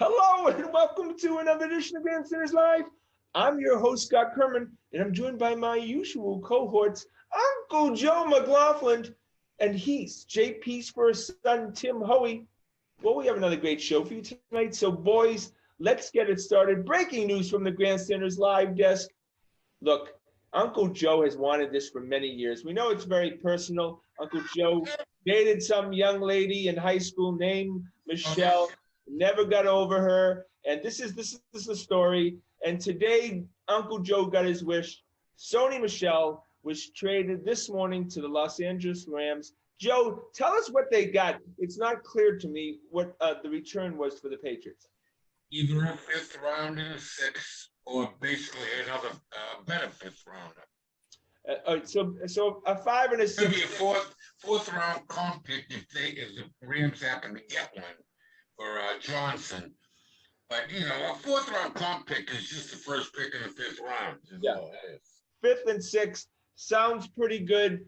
Hello and welcome to another edition of Grandstanders Live. I'm your host, Scott Kerman, and I'm joined by my usual cohorts, Uncle Joe McLaughlin, and he's JP's first son, Tim Hoey. Well, we have another great show for you tonight, so boys, let's get it started. Breaking news from the Grandstanders Live desk. Look, Uncle Joe has wanted this for many years. We know it's very personal. Uncle Joe dated some young lady in high school named Michelle. Never got over her, and this is the story. And today, Uncle Joe got his wish. Sony Michel was traded this morning to the Los Angeles Rams. Joe, tell us what they got. It's not clear to me what the return was for the Patriots. Either a fifth round and a sixth, or basically another better fifth rounder. So a 5 and a 6. Could be a fourth round comp pick if the Rams happen to get one for Johnson. But, a fourth round comp pick is just the first pick in the fifth round. Yeah. Fifth and sixth sounds pretty good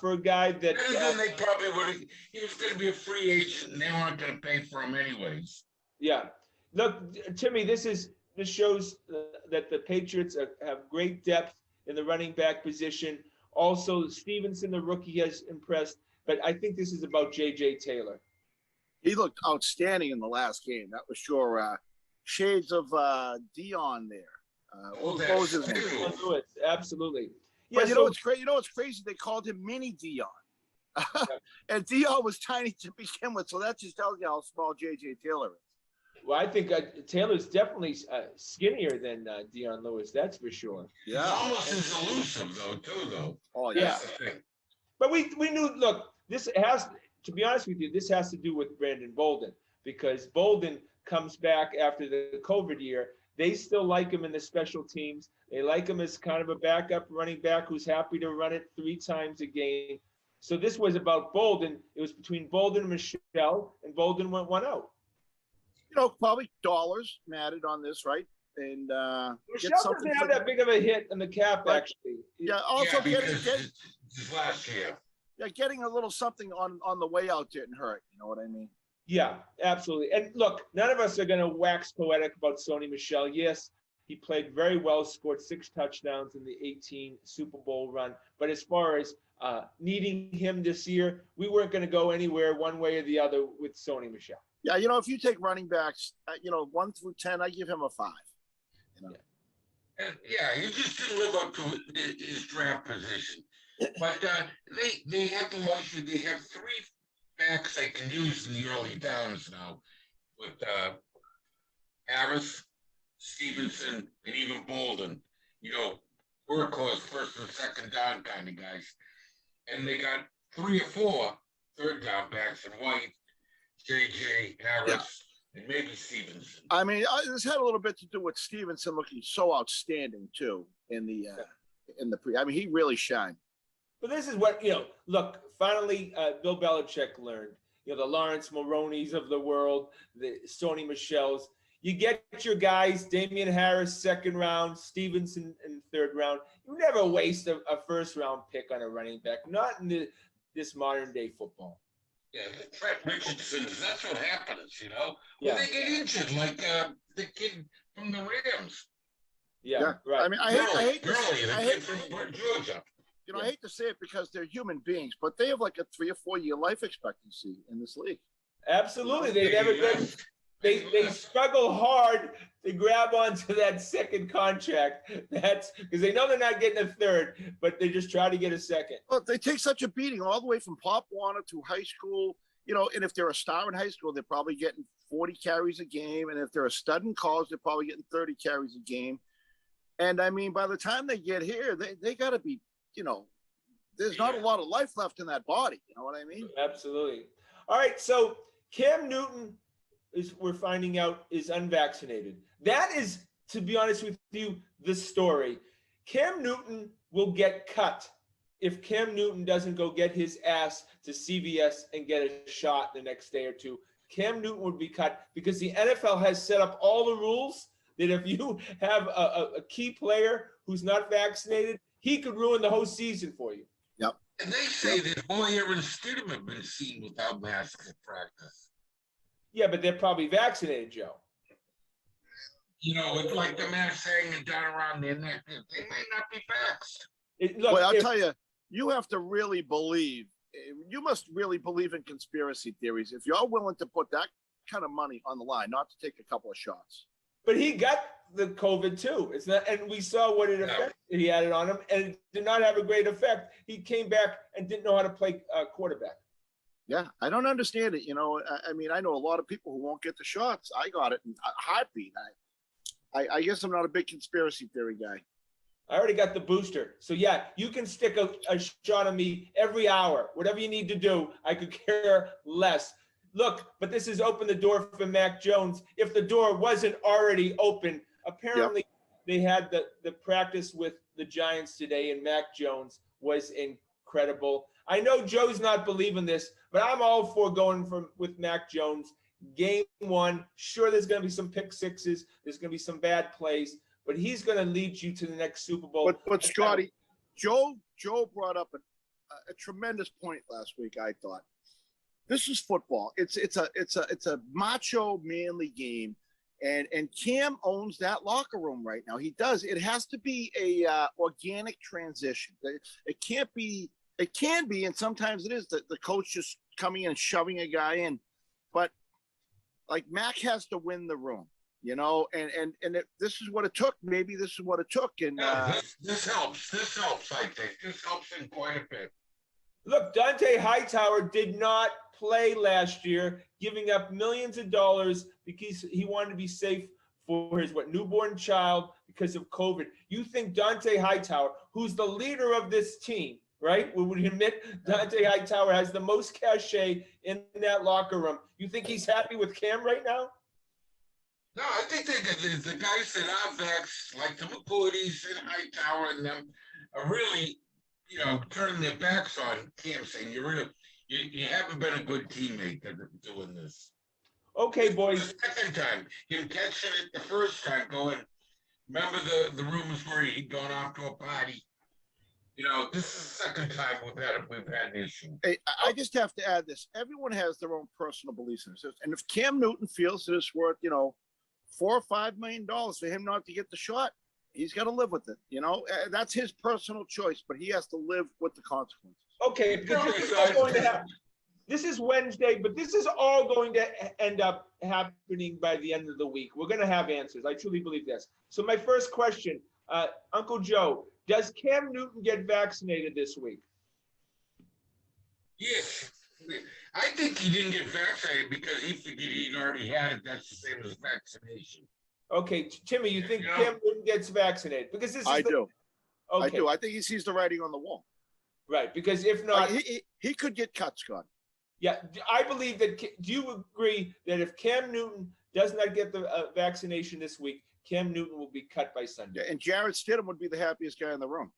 for a guy that. And then they probably would. He was going to be a free agent, and they weren't going to pay for him anyways. Yeah. Look, Timmy, this shows that the Patriots have great depth in the running back position. Also, Stevenson, the rookie, has impressed. But I think this is about J.J. Taylor. He looked outstanding in the last game. That was sure shades of Dion there. Lewis, absolutely. Yeah, but you know what's crazy? They called him Mini Dion. And Dion was tiny to begin with, so that just tells you how small J.J. Taylor is. Well, I think Taylor's definitely skinnier than Dion Lewis, that's for sure. Yeah. He's almost as elusive, though. Oh, yeah. But we knew, look, this has, to be honest with you, this has to do with Brandon Bolden, because Bolden comes back after the COVID year. They still like him in the special teams. They like him as kind of a backup running back who's happy to run it 3 times a game. So this was about Bolden. It was between Bolden and Michelle, and Bolden went 1 out. Probably dollars mattered on this, right? And Michelle doesn't have that big of a hit in the cap, actually. Yeah, also getting last year. Yeah, getting a little something on the way out didn't hurt. You know what I mean? Yeah, absolutely. And look, none of us are going to wax poetic about Sony Michel. Yes, he played very well, scored 6 touchdowns in the 18 Super Bowl run. But as far as needing him this year, we weren't going to go anywhere one way or the other with Sony Michel. Yeah, if you take running backs, 1 through 10, I give him a 5. And he just didn't live up to his draft position. But they have the luxury. They have 3 backs they can use in the early downs now, with Harris, Stevenson, and even Bolden. Workhorse first and second down kind of guys. And they got 3 or 4 third down backs in White, J.J. Harris, and maybe Stevenson. I mean, this had a little bit to do with Stevenson looking so outstanding too in the pre. I mean, he really shined. But this is what, look, finally, Bill Belichick learned, the Lawrence Moronis of the world, the Sony Michels. You get your guys, Damian Harris, 2nd round, Stevenson in 3rd round. You never waste a 1st-round pick on a running back, not in this modern-day football. Yeah, Trent Richardson, that's what happens, Well, yeah. They get injured, like the kid from the Rams. Yeah, right. I mean, I hate the kid from Georgia. I hate to say it because they're human beings, but they have like a 3 or 4 year life expectancy in this league. Absolutely. They struggle hard to grab onto that 2nd contract. That's because they know they're not getting a 3rd, but they just try to get a 2nd. Well, they take such a beating all the way from Pop Warner to high school, and if they're a star in high school, they're probably getting 40 carries a game. And if they're a stud in college, they're probably getting 30 carries a game. And I mean, by the time they get here, they got to be, there's not a lot of life left in that body. You know what I mean? Absolutely. All right. So Cam Newton, we're finding out, is unvaccinated. That is, to be honest with you, the story. Cam Newton will get cut if Cam Newton doesn't go get his ass to CVS and get a shot the next day or two. Cam Newton would be cut because the NFL has set up all the rules that if you have a key player who's not vaccinated, he could ruin the whole season for you. Yep. And they say that Hoyer and Stidham have been seen without masks at practice. Yeah, but they're probably vaccinated, Joe. with like the mask hanging down around their neck, they might not be vaxxed. Look, Well, I'll tell you, you have to really believe. You must really believe in conspiracy theories if you're willing to put that kind of money on the line, not to take a couple of shots. but he got the COVID too. It's not, and we saw what it affected. He had it on him, and it did not have a great effect. He came back and didn't know how to play quarterback. Yeah, I don't understand it. I mean, I know a lot of people who won't get the shots. I got it in a heartbeat. I guess I'm not a big conspiracy theory guy. I already got the booster. So yeah, you can stick a shot on me every hour. Whatever you need to do, I could care less. Look, but this has opened the door for Mac Jones. If the door wasn't already open, apparently they had the practice with the Giants today, and Mac Jones was incredible. I know Joe's not believing this, but I'm all for going with Mac Jones. Game one, sure, there's going to be some pick sixes. There's going to be some bad plays, but he's going to lead you to the next Super Bowl. But Scotty, Joe brought up a tremendous point last week. I thought this is football. It's a macho, manly game, and Cam owns that locker room right now. He does. It has to be a organic transition. It can't be. It can be, and sometimes it is the coach just coming in and shoving a guy in, but like Mac has to win the room, and this is what it took. Maybe this is what it took. And this helps. This helps, I think. This helps in quite a bit. Look, Dante Hightower did not play last year, giving up millions of dollars because he wanted to be safe for his newborn child because of COVID. You think Dante Hightower, who's the leader of this team, right? We would admit Dante Hightower has the most cachet in that locker room. You think he's happy with Cam right now? No, I think the guys that are vaxxed, like the McCourties and Hightower and them, are really, turning their backs on Cam, saying you haven't been a good teammate doing this. Okay, boys. The second time, him catching it the first time, going, remember the rumors where he'd gone off to a party? This is the second time we've had an issue. Hey, I just have to add this. Everyone has their own personal beliefs in this. And if Cam Newton feels that it's worth, $4 or $5 million for him not to get the shot, he's got to live with it. That's his personal choice, but he has to live with the consequences. Okay, because this is all going to happen. This is Wednesday, but this is all going to end up happening by the end of the week. We're going to have answers. I truly believe this. So my first question, Uncle Joe, does Cam Newton get vaccinated this week? Yes. I think he didn't get vaccinated because he figured he'd already had it. That's the same as vaccination. Okay, Timmy, you think Cam Newton gets vaccinated? Because this is I do. Okay. I do. I think he sees the writing on the wall. Right, because if not... he could get cut, Scott. Yeah, I believe that... Do you agree that if Cam Newton does not get the vaccination this week, Cam Newton will be cut by Sunday? Yeah, and Jarrett Stidham would be the happiest guy in the room.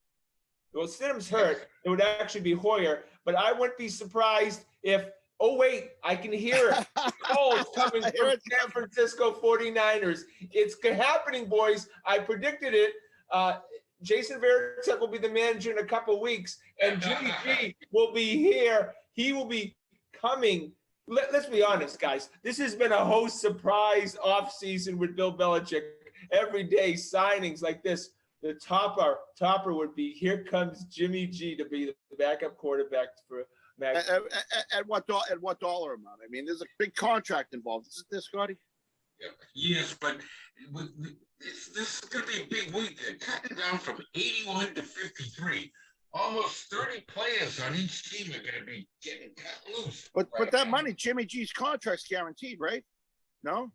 Well, Stidham's hurt. It would actually be Hoyer, but I wouldn't be surprised if... Oh, wait, I can hear it. Calls coming from San Francisco 49ers. It's happening, boys. I predicted it. Jason Varitek will be the manager in a couple of weeks, and Jimmy G will be here. He will be coming. Let's be honest, guys. This has been a host surprise offseason with Bill Belichick. Every day, signings like this. The topper would be, here comes Jimmy G to be the backup quarterback for Max. At what dollar amount? I mean, there's a big contract involved. Isn't this, Scotty? Yes, but this is going to be a big week. They're cutting down from 81 to 53. Almost 30 players on each team are going to be getting cut loose. But that money, Jimmy G's contract's guaranteed, right? No.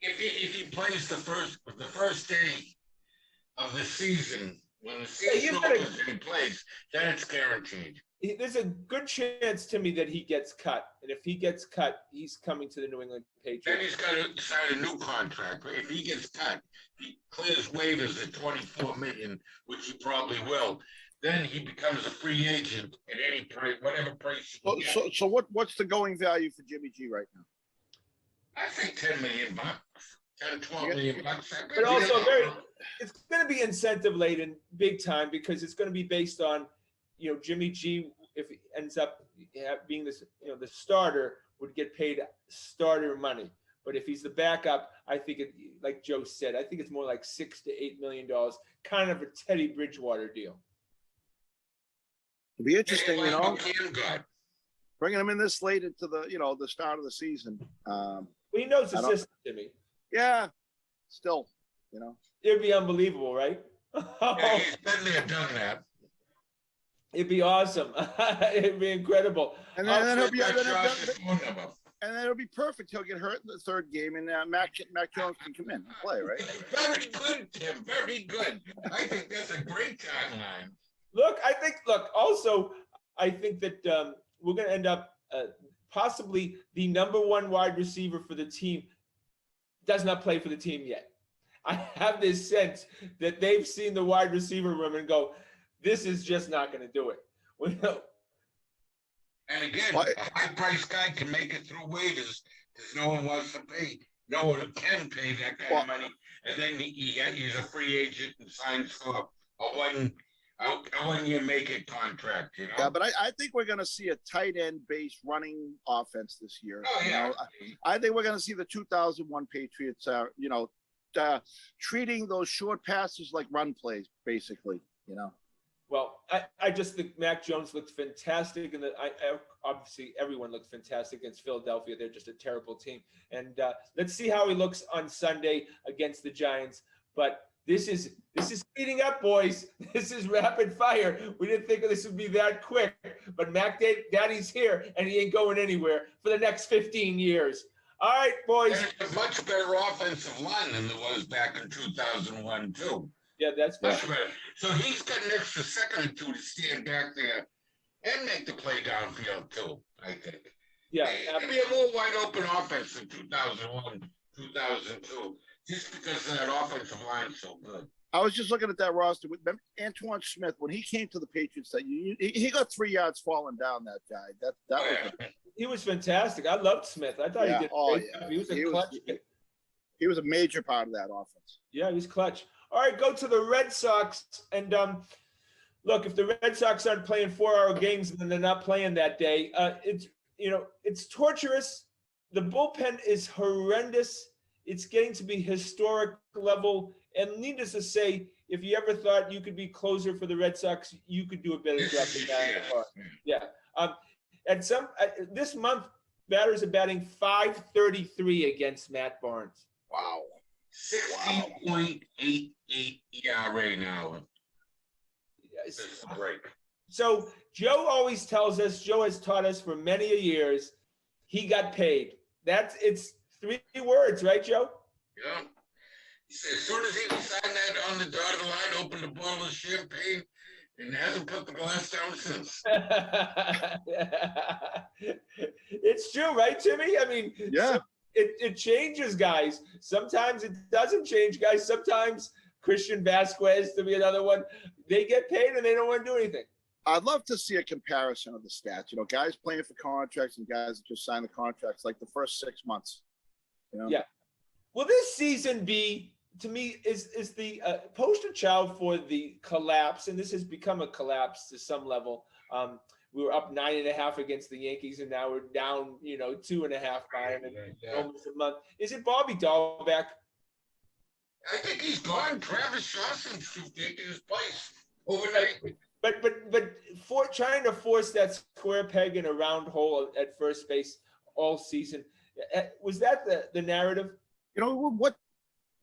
If he plays the first day of the season, when the season opens and he plays, then it's guaranteed. There's a good chance, Timmy, that he gets cut. And if he gets cut, he's coming to the New England Patriots. Then he's got to sign a new contract. If he gets cut, he clears waivers at $24 million, which he probably will. Then he becomes a free agent at any price, whatever price. So what's the going value for Jimmy G right now? I think $10 million, $12 million. But also it's going to be incentive laden, big time, because it's going to be based on, Jimmy G, if he ends up being this, the starter, would get paid starter money. But if he's the backup, I think it, like Joe said, I think it's more like $6 to $8 million, kind of a Teddy Bridgewater deal. It'd be interesting, bringing him in this late into the start of the season. Well, he knows the system, Jimmy. Yeah, still, It'd be unbelievable, right? Yeah, he's been there, done that. It'd be awesome. It'd be incredible. And then he'll be, and then it'll be perfect. He'll get hurt in the third game, and Mac Jones can come in and play, right? Very good, Tim. Very good. I think that's a great timeline. Also, I think that we're going to end up possibly the number one wide receiver for the team does not play for the team yet. I have this sense that they've seen the wide receiver room and go, this is just not going to do it. And again, a high-priced guy can make it through waivers because no one wants to pay. No one can pay that kind of money. And then he's a free agent and signs for a one-year make-it contract, Yeah, but I think we're going to see a tight end-based running offense this year. Oh, yeah. I think we're going to see the 2001 Patriots, treating those short passes like run plays, basically, Well, I just think Mac Jones looked fantastic, and obviously everyone looked fantastic against Philadelphia. They're just a terrible team, and let's see how he looks on Sunday against the Giants. But this is speeding up, boys. This is rapid fire. We didn't think this would be that quick, but Mac Daddy's here, and he ain't going anywhere for the next 15 years. All right, boys. And it's a much better offensive line than it was back in 2001, too. Yeah, that's much better. So he's got an extra second or two to stand back there and make the play downfield too, I think. Yeah. It'd be a more wide open offense in 2001, 2002, just because that offensive line's so good. I was just looking at that roster with Antoine Smith when he came to the Patriots. He got 3 yards falling down. That guy. He was fantastic. I loved Smith. I thought he did. He was a clutch. He was a major part of that offense. Yeah, he was clutch. All right, go to the Red Sox. And look, if the Red Sox aren't playing 4-hour games, then they're not playing that day. It's torturous. The bullpen is horrendous. It's getting to be historic level. And needless to say, if you ever thought you could be closer for the Red Sox, you could do a better job than that. Yeah. This month, batters are batting .533 against Matt Barnes. Wow. 60.88 ERA now. This is a break. So Joe always tells us, Joe has taught us for many years, he got paid. It's 3 words, right, Joe? Yeah. He said, as soon as he signed that on the dotted line, opened a bottle of champagne, and hasn't put the glass down since. It's true, right, Timmy? I mean, yeah. It changes, guys. Sometimes it doesn't change, guys. Sometimes Christian Vasquez, to be another one, they get paid and they don't want to do anything. I'd love to see a comparison of the stats. Guys playing for contracts and guys that just sign the contracts like the first 6 months. Yeah. Will this season be, to me, is the poster child for the collapse, and this has become a collapse to some level. We were up 9.5 against the Yankees, and now we're down, 2.5 by them in almost a month. Is it Bobby Dahlbeck? I think he's gone. Travis Shaw seems to have taken his place overnight. But for trying to force that square peg in a round hole at first base all season, was that the narrative? What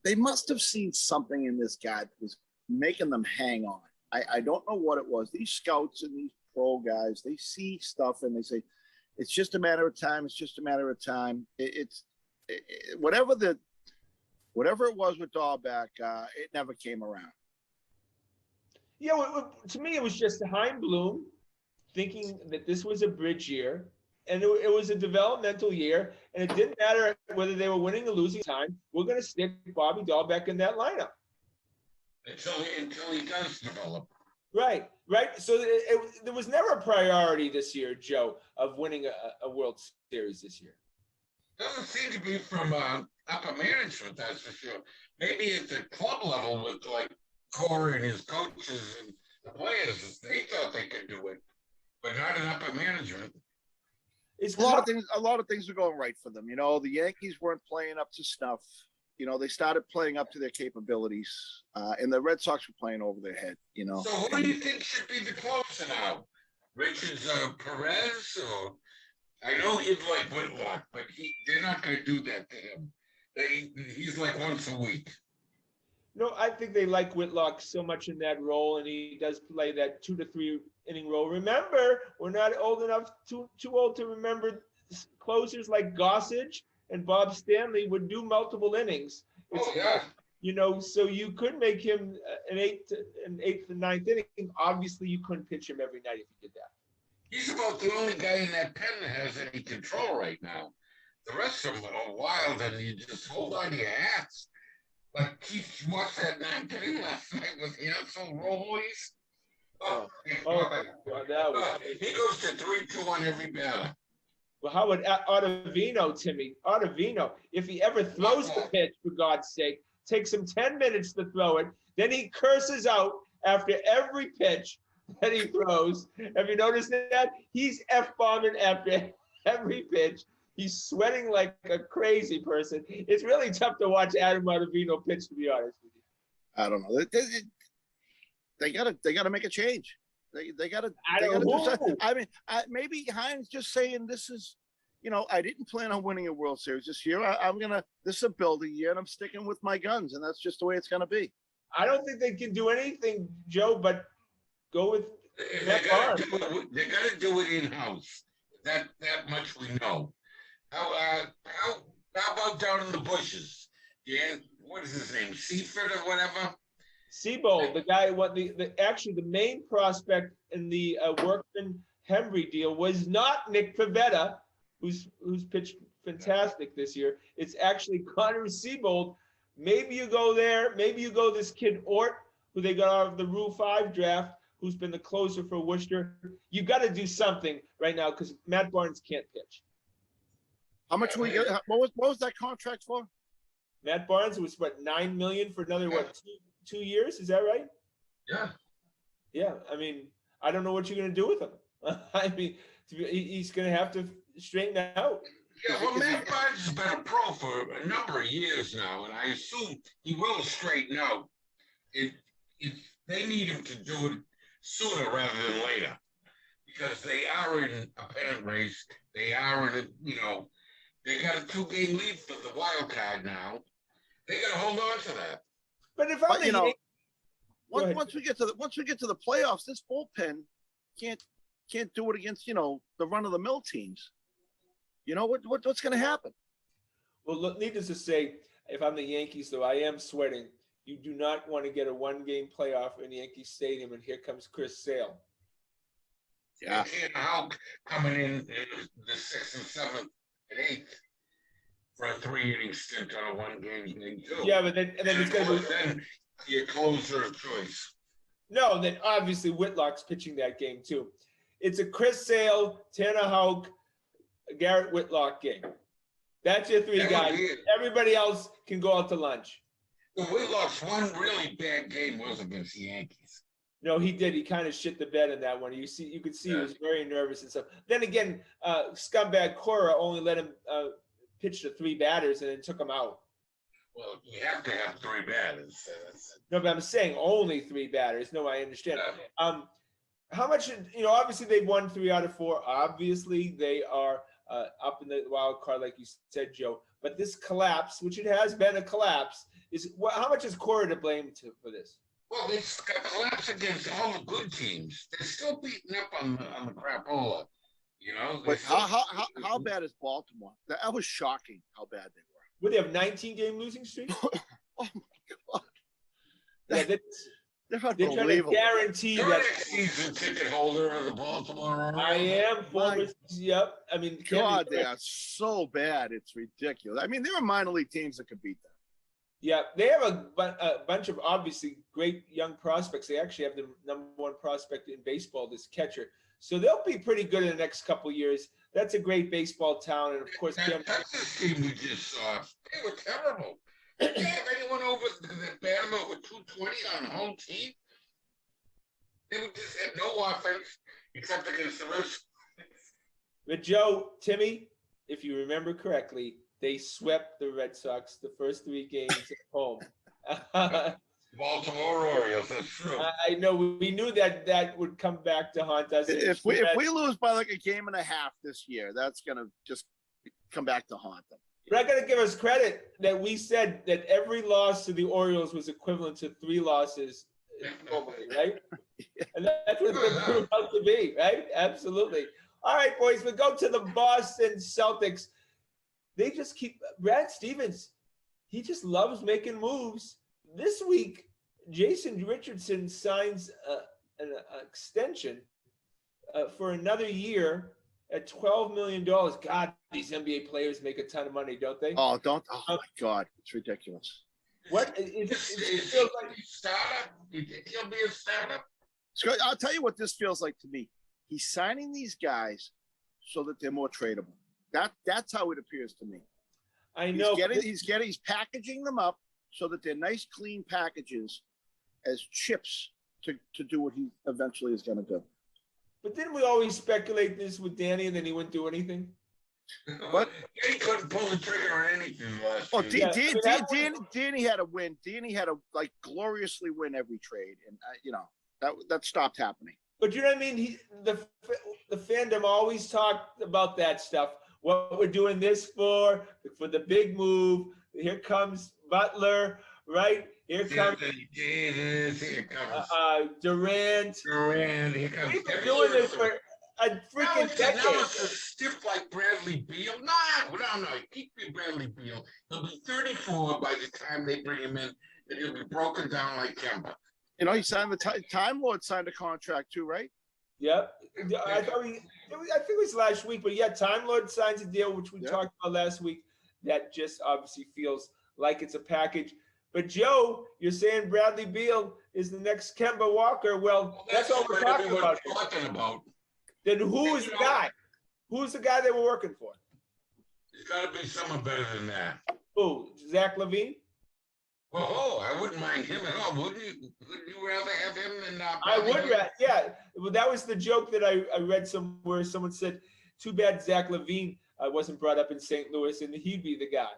they must have seen something in this guy that was making them hang on. I don't know what it was. These scouts and these pro guys, they see stuff and they say, it's just a matter of time. It's just a matter of time. Whatever it was with Dahlbeck, it never came around. Yeah, to me, it was just Chaim Bloom thinking that this was a bridge year, and it was a developmental year, and it didn't matter whether they were winning or losing time. We're going to stick Bobby Dahlbeck in that lineup. Until he does develop. Right. So there was never a priority this year, Joe, of winning a World Series this year. Doesn't seem to be from upper management, that's for sure. Maybe at the club level with like Corey and his coaches and the players, they thought they could do it, but not in upper management. It's A lot of things are going right for them. You know, the Yankees weren't playing up to snuff. You know, they started playing up to their capabilities, and the Red Sox were playing over their head. You know. So who do you think should be the closer now? Richards, Perez, or I know he'd like Whitlock, but they're not going to do that to him. He's like once a week. No, I think they like Whitlock so much in that role, and he does play that 2 to 3 inning role. Remember, we're not old enough, too old to remember closers like Gossage and Bob Stanley would do multiple innings. Oh yeah. You know, so you could make him an eighth and ninth inning. Obviously, you couldn't pitch him every night if you did that. He's about the only guy in that pen that has any control right now. The rest of them are wild, and you just hold on to your hats. Like Keith watched that ninth inning last night with Hansel Robles. He goes to 3-2 on every batter. Well, how would Ottavino, Timmy? Ottavino, if he ever throws the pitch, for God's sake, takes him 10 minutes to throw it. Then he curses out after every pitch that he throws. Have you noticed that? He's F-bombing after every pitch. He's sweating like a crazy person. It's really tough to watch Adam Ottavino pitch, to be honest with you. I don't know. They gotta make a change. They gotta do something. I mean, maybe Hines just saying this is, you know, I didn't plan on winning a World Series this year. This is a building year, and I'm sticking with my guns, and that's just the way it's gonna be. I don't think they can do anything, Joe, but go with They got to do it in house. That much we know. How about down in the bushes? Yeah, what is his name? Seaford or whatever. Seabold, the guy, actually the main prospect in the Workman Hembry deal was not Nick Pivetta, who's pitched fantastic this year. It's actually Connor Seabold. Maybe you go there. Maybe you go this kid Ort, who they got out of the Rule 5 draft, who's been the closer for Worcester. You got to do something right now because Matt Barnes can't pitch. How much we get? What was that contract for? Matt Barnes was what, $9 million for another two years? Is that right? Yeah. Yeah. I mean, I don't know what you're going to do with him. I mean, he's going to have to straighten out. Yeah, well, Matt Barnes has been a pro for a number of years now, and I assume he will straighten out. They need him to do it sooner rather than later, because they are in a pennant race. They are in they got a 2-game lead for the wild card now. They got to hold on to that. But if I'm once we get to the playoffs, this bullpen can't do it against the run of the mill teams. You know what's going to happen? Well, look, needless to say, if I'm the Yankees, though, I am sweating. You do not want to get a 1-game playoff in Yankee Stadium, and here comes Chris Sale. Yeah, and Hulk coming in the 6th and 7th and 8th for a 3-inning stint on a 1-game thing too. Yeah, but then it's going to be then your closer of choice. No, then obviously Whitlock's pitching that game too. It's a Chris Sale, Tanner Houck, Garrett Whitlock game. That's your 3 guys. Everybody else can go out to lunch. The Whitlock's one really bad game was against the Yankees. No, he did. He kind of shit the bed in that one. You could see he was very nervous and stuff. Then again, scumbag Cora only let him pitch to 3 batters and then took him out. Well, you have to have 3 batters. No, but I'm saying only 3 batters. No, I understand. How much? Obviously they've won 3 out of 4. Obviously they are up in the wild card, like you said, Joe. But this collapse, which it has been a collapse, how much is Cora to blame for this? Well, it's got collapse against all the good teams. They're still beating up on the crapola, But how bad is Baltimore? That was shocking how bad they were. Would they have 19-game losing streak? Oh my God! They're trying to guarantee You're that. a season ticket holder of the Baltimore. I am. Yep. I mean, God, they are so bad. It's ridiculous. I mean, there are minor league teams that could beat them. Yeah, they have a bunch of obviously great young prospects. They actually have the #1 prospect in baseball, this catcher. So they'll be pretty good in the next couple of years. That's a great baseball town, and of course, that Texas team we just saw, they were terrible. Did they have anyone over that bat them over 220 on the home team? They would just have no offense except against the Red Sox. But Joe, Timmy, if you remember correctly, they swept the Red Sox the first 3 games at home. Baltimore Orioles, that's true. I know we knew that would come back to haunt us. If we lose by like a game and a half this year, that's gonna just come back to haunt them. But I got to give us credit that we said that every loss to the Orioles was equivalent to 3 losses normally, right? And that's what it's proved out to be, right? Absolutely. All right, boys, we go to the Boston Celtics. They just keep Brad Stevens. He just loves making moves. This week, Jason Richardson signs an extension for another year at $12 million. God, these NBA players make a ton of money, don't they? Oh my God, it's ridiculous. What it feels like startup? You think he'll be a startup? I'll tell you what this feels like to me. He's signing these guys so that they're more tradable. That's how it appears to me. I know he's packaging them up so that they're nice, clean packages as chips to do what he eventually is going to do. But didn't we always speculate this with Danny and then he wouldn't do anything? What? He couldn't pull the trigger on anything last year. Oh, Danny had a win. Danny had to gloriously win every trade, and that stopped happening. But you know what I mean? The fandom always talked about that stuff. What we're doing this for the big move. Here comes Butler, right? Here comes Durant. Here comes. We've been doing this for a freaking decade. Now it's a stiff like Bradley Beal. No. Keep me Bradley Beal. He'll be 34 by the time they bring him in, and he'll be broken down like Kemba. He signed Time Lord signed a contract too, right? Yep. I think it was last week, but yeah, Time Lord signs a deal, which we talked about last week. That just obviously feels like it's a package. But Joe, you're saying Bradley Beal is the next Kemba Walker. Well, that's all we're talking about. Then who is the guy? Who's the guy they were working for? It's got to be someone better than that. Who? Zach LaVine? Oh, I wouldn't mind him at all. Wouldn't you rather have him than I would rather, yeah. Well, that was the joke that I read somewhere. Someone said, too bad Zach LaVine wasn't brought up in St. Louis and he'd be the guy.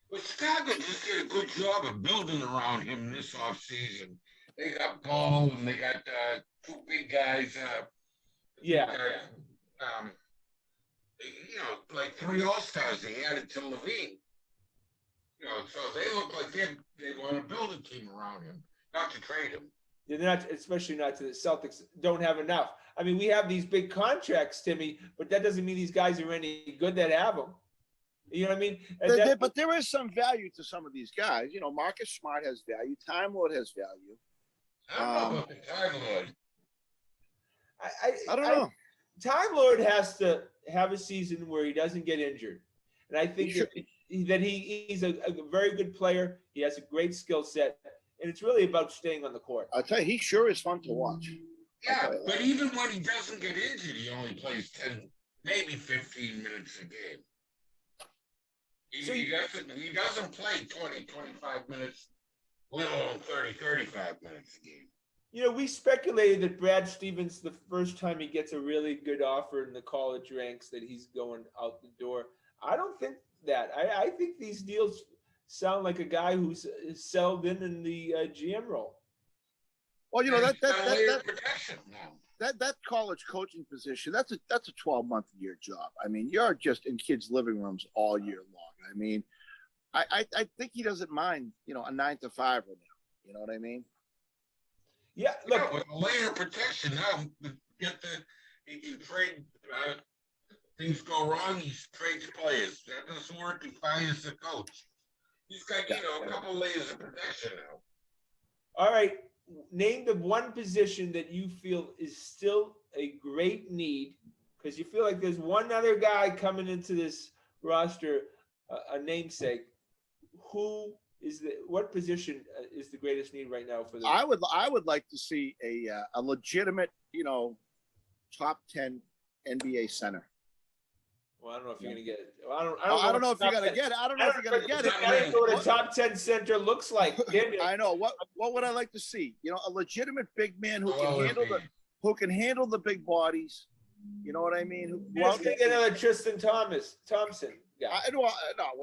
But Chicago just did a good job of building around him this offseason. They got Paul and they got 2 big guys. Like 3 All-Stars they added to LaVine. So they look like they want to build a team around him, not to trade him. They're not, especially not to the Celtics, don't have enough. I mean, we have these big contracts, Timmy, but that doesn't mean these guys are any good that have them. You know what I mean? But there is some value to some of these guys. Marcus Smart has value. Time Lord has value. I don't know about the Time Lord. I don't know. Time Lord has to have a season where he doesn't get injured. And I think that he's a very good player. He has a great skill set. And it's really about staying on the court. I'll tell you, he sure is fun to watch. Yeah, but even when he doesn't get injured, he only plays 10, maybe 15 minutes a game. He doesn't play 20, 25 minutes, let alone 30, 35 minutes a game. We speculated that Brad Stevens, the first time he gets a really good offer in the college ranks, that he's going out the door. I don't think that. I think these deals sound like a guy who's settled in the GM role. Well, that college coaching position, that's a 12-month-a-year job. I mean, you're just in kids' living rooms all year long. I mean, I think he doesn't mind, a 9 to 5 right now. You know what I mean? Yeah, look. With a layer of protection now, he can trade. Things go wrong, he trades players. That doesn't work, he fires the coach. He's got, a couple layers of protection now. All right. Name the one position that you feel is still a great need, because you feel like there's one other guy coming into this roster, a namesake. What position is the greatest need right now for them? I would like to see a legitimate, top 10 NBA center. Well, I don't know if you're going to get it. I don't know if you're going to get it. I don't know if you're going to get it. I don't know what a top 10 center looks like. I know. What would I like to see? A legitimate big man who can handle the big bodies, You know what I mean? You're just gonna get another Tristan Thompson. Yeah. No, well,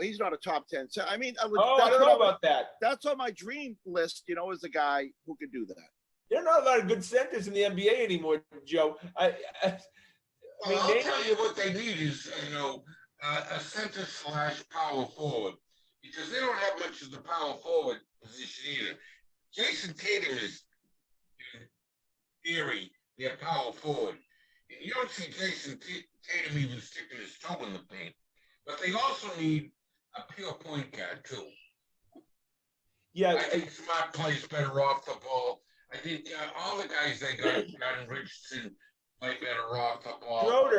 he's not a top 10. So, I mean, I don't know about that. That's on my dream list, you know, is the guy who can do that. There are not a lot of good centers in the NBA anymore, Joe. Well, I'll tell you what they need is, a center / power forward, because they don't have much of the power forward position either. Jason Tatum is, in theory, their power forward. You don't see Jason Tatum even sticking his toe in the paint. But they also need a pure point guard, too. Yeah, I think Smart plays better off the ball. I think all the guys they got Richardson play better off the ball.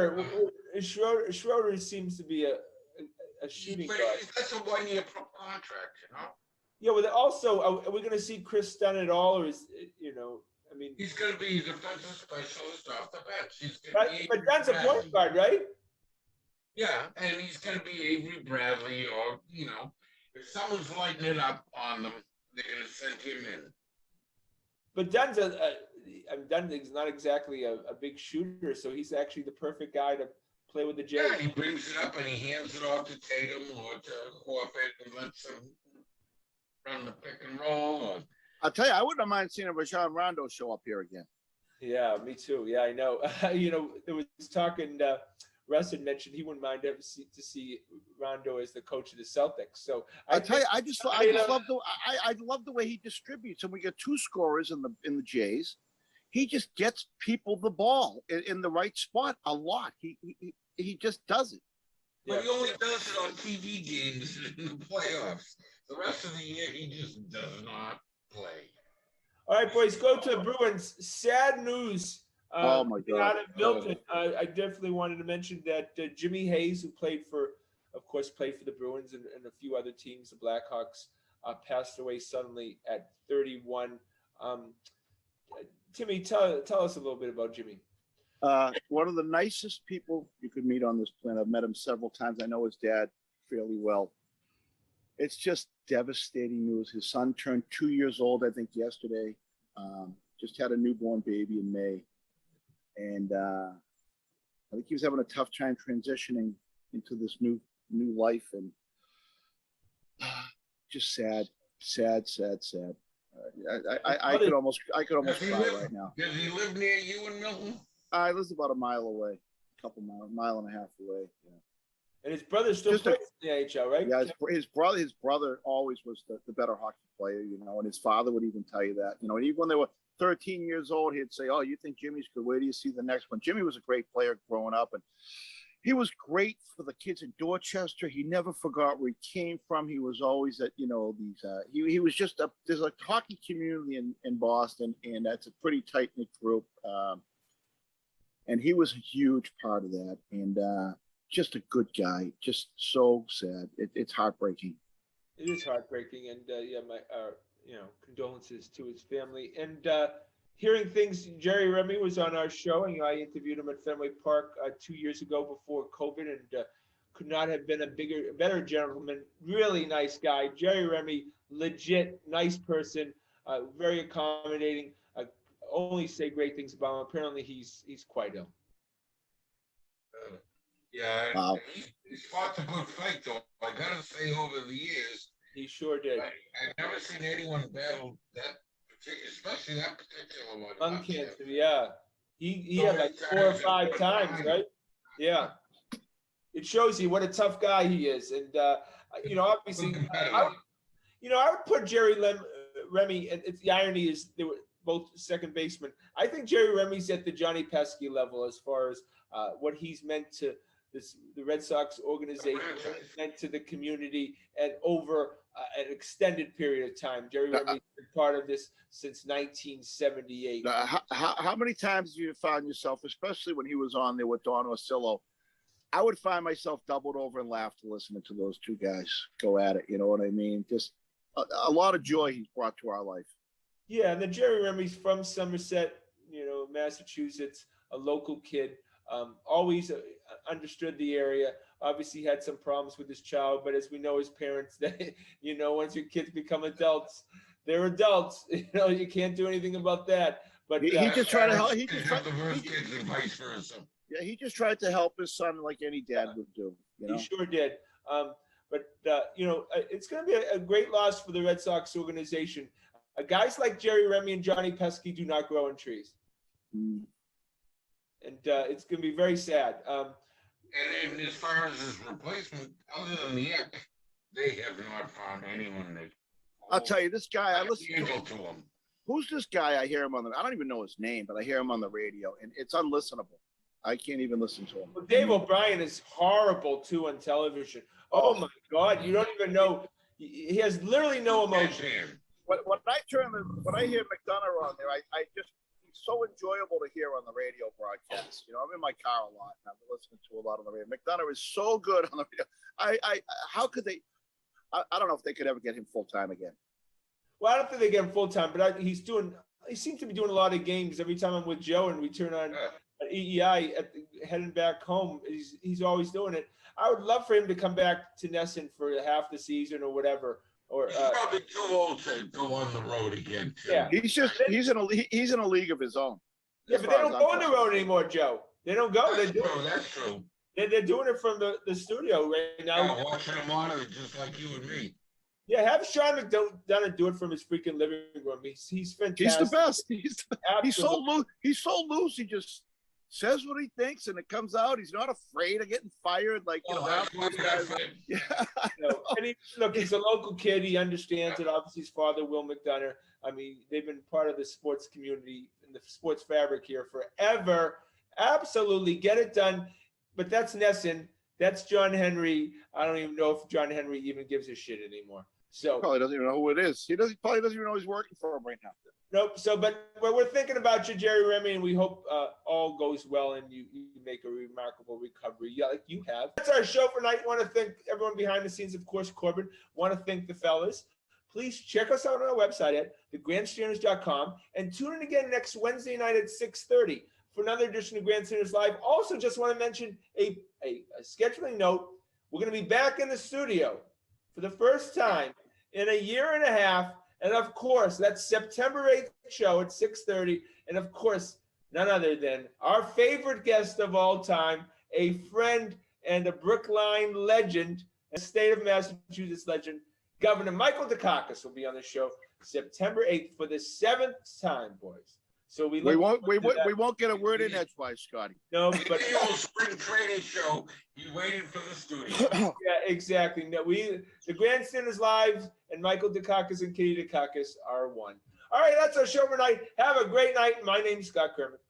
Schroeder seems to be a shooting guard. That's a 1-year contract, you know? Yeah, but also, are we going to see Chris Dunn at all, or is, I mean... He's going to be a defensive specialist off the bench. But Dunn's a point guard, right? Yeah, and he's going to be Avery Bradley, or, if someone's lighting it up on them, they're going to send him in. But Dunn's Dunn is not exactly a big shooter, so he's actually the perfect guy to play with the Jays. Yeah, he brings it up and he hands it off to Tatum or to Horford and lets him run the pick and roll. Or... I'll tell you, I wouldn't mind seeing a Rajon Rondo show up here again. Yeah, me too. Yeah, I know. There was talk, and Russ had mentioned he wouldn't mind to see Rondo as the coach of the Celtics. So I tell you, I love the way he distributes. And we get two scorers in the Jays. He just gets people the ball in the right spot a lot. He just does it. But he only does it on TV games in the playoffs. The rest of the year, he just does not play. All right, boys, go to the Bruins. Sad news. Oh my God! Out of Milton, I definitely wanted to mention that Jimmy Hayes, who played for the Bruins and a few other teams, the Blackhawks, passed away suddenly at 31. Timmy, tell us a little bit about Jimmy. One of the nicest people you could meet on this planet. I've met him several times. I know his dad fairly well. It's just devastating news. His son turned 2 years old, I think, yesterday. Just had a newborn baby in May. And I think he was having a tough time transitioning into this new life, and just sad. I could almost cry right now. Does he live near you in Milton? I live about a mile away, mile and a half away. Yeah. And his brother still plays in the AHL, right? Yeah, his brother always was the better hockey player, and his father would even tell you that, and even when they were 13 years old, he'd say, "Oh, you think Jimmy's good? Where do you see the next one?" Jimmy was a great player growing up, and he was great for the kids in Dorchester. He never forgot where he came from. He was always at, these. He was just there's a hockey community in Boston, and that's a pretty tight knit group. And he was a huge part of that, and just a good guy. Just so sad. It's heartbreaking. It is heartbreaking, and my condolences to his family. And hearing things, Jerry Remy was on our show, and I interviewed him at Fenway Park 2 years ago before COVID, and could not have been a better gentleman. Really nice guy. Jerry Remy, legit nice person, very accommodating. Only say great things about him. Apparently, he's quite ill. Wow. He's fought the good fight, though. I gotta say, over the years, he sure did. I've never seen anyone battle that particular, especially that particular one. Lung cancer, yeah. He had like 4 or 5 times, right? Yeah. It shows you what a tough guy he is, and obviously, I would put Jerry Remy. And the irony is they were both second basemen. I think Jerry Remy's at the Johnny Pesky level as far as what he's meant to the Red Sox organization, meant to the community, and over an extended period of time. Jerry Remy's been part of this since 1978. How many times have you found yourself, especially when he was on there with Don Orsillo, I would find myself doubled over and laugh to listening to those two guys go at it. You know what I mean? Just a lot of joy he's brought to our life. Yeah, and then Jerry Remy's from Somerset, Massachusetts, a local kid. Always understood the area. Obviously had some problems with his child, but as we know, his parents, once your kids become adults, they're adults. You can't do anything about that. But he just tried to help. He Yeah, he just tried to help his son like any dad would do. You know? He sure did. It's going to be a great loss for the Red Sox organization. Guys like Jerry Remy and Johnny Pesky do not grow on trees. Mm. And it's going to be very sad. And as far as his replacement, other than the Eck, they have not found anyone that. I'll tell you, this guy, I listen to him. Who's this guy? I hear him on I don't even know his name, but I hear him on the radio, and it's unlistenable. I can't even listen to him. Well, Dave O'Brien is horrible, too, on television. Oh, my God. You don't even know. He has literally no emotion. When I hear McDonough on there, he's so enjoyable to hear on the radio broadcast. You know, I'm in my car a lot, and I'm listening to a lot on the radio. McDonough is so good on the radio. How could they? I don't know if they could ever get him full time again. Well, I don't think they get him full time, but he seems to be doing a lot of games. Every time I'm with Joe and we turn on EEI heading back home, he's always doing it. I would love for him to come back to Nesson for half the season or whatever. Or he's probably too old to go on the road again. Too. Yeah, he's in a league of his own. Yeah, but they don't go on the road anymore, Joe. They don't go. That's true. They're doing it from the studio right now. Yeah, watching him on it just like you and me. Yeah, have Sean McDonough do it from his freaking living room. He's fantastic. He's the best. He's so loose. He's so loose. He just says what he thinks, and it comes out. He's not afraid of getting fired. Like yeah. Look, he's a local kid. He understands it. Obviously, his father, Will McDonough. I mean, they've been part of the sports community and the sports fabric here forever. Absolutely, get it done. But that's Nesson. That's John Henry. I don't even know if John Henry even gives a shit anymore. So probably doesn't even know who it is. He probably doesn't even know he's working for him right now. Nope. So, but we're thinking about you, Jerry Remy, and we hope all goes well and you make a remarkable recovery, like you have. That's our show for tonight. Want to thank everyone behind the scenes, of course, Corbin. Want to thank the fellas. Please check us out on our website at thegrandstanders.com and tune in again next Wednesday night at 6:30 for another edition of Grandstanders Live. Also, just want to mention a scheduling note. We're going to be back in the studio for the first time in a year and a half. And of course, that's September 8th show at 6:30. And of course, none other than our favorite guest of all time, a friend and a Brookline legend, a state of Massachusetts legend, Governor Michael Dukakis will be on the show September 8th for the 7th time, boys. So we won't get a word in edgewise, Scotty. No, but the old spring training show, you waited for the studio. Yeah, exactly. No, the Grandstanders Live and Michael Dukakis and Kitty Dukakis are one. All right, that's our show tonight. Have a great night. My name's Scott Kermit.